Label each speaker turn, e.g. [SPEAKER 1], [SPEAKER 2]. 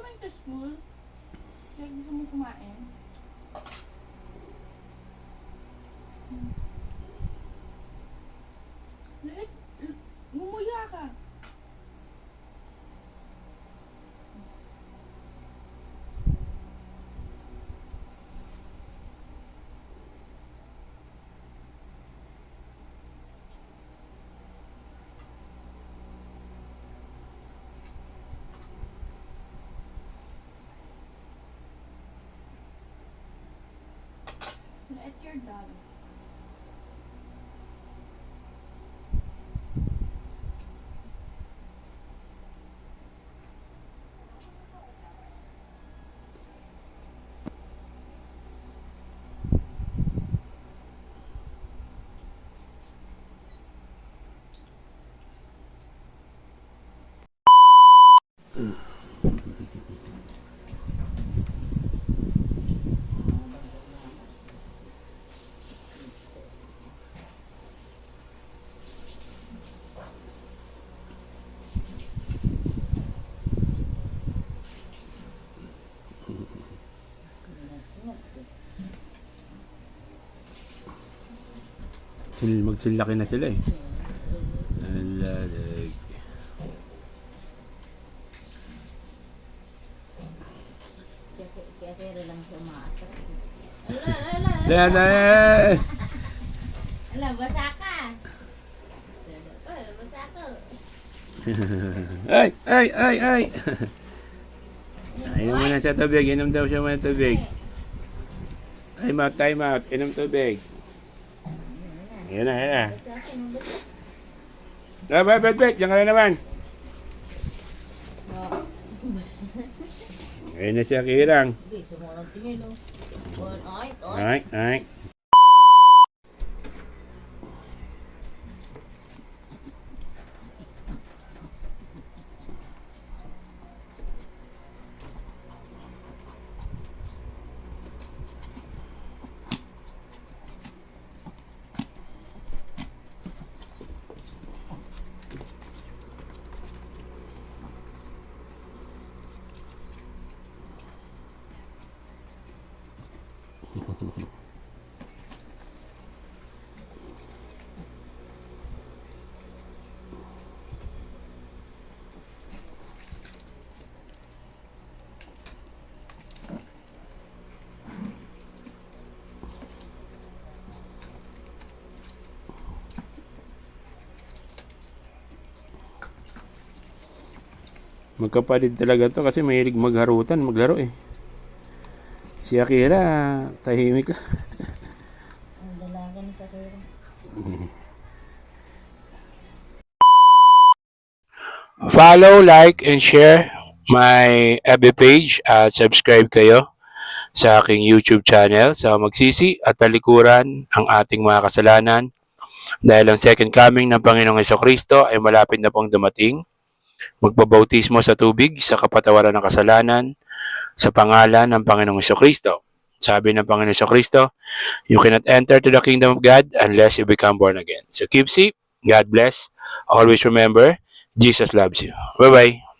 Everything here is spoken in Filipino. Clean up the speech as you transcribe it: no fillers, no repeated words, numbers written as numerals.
[SPEAKER 1] going to school? Like, gusto mo kumain? Liit. Ngumuya ka. Let your dog.
[SPEAKER 2] Magsilaki na sila eh. Alalag.
[SPEAKER 3] Kaya kaya lang siya umaatras.
[SPEAKER 2] Alalag.
[SPEAKER 3] Ala, basa ka. Basa ko.
[SPEAKER 2] Ay! Inom mo na siya tubig. Inom daw siya muna tubig. Time out. Inom tubig. Ayan na. Bet. Diyan ka na naman. Ayan na siya, Kirang.
[SPEAKER 3] Sumunod tingin, no?
[SPEAKER 2] Ay. Magkapatid talaga to kasi mahilig magharutan, maglaro eh. Si Akira, tahimik lang.
[SPEAKER 3] Ang dalaga ni Sakura.
[SPEAKER 2] Follow, like, and share my FB page at subscribe kayo sa aking YouTube channel sa Magsisi at Talikuran ang ating mga kasalanan dahil ang second coming ng Panginoong Hesukristo ay malapit na pong dumating. Magbabautismo sa tubig sa kapatawaran ng kasalanan sa pangalan ng Panginoong Hesukristo. Sabi ng Panginoong Hesukristo, you cannot enter to the kingdom of God unless you become born again. So keep safe. God bless. Always remember, Jesus loves you. Bye-bye.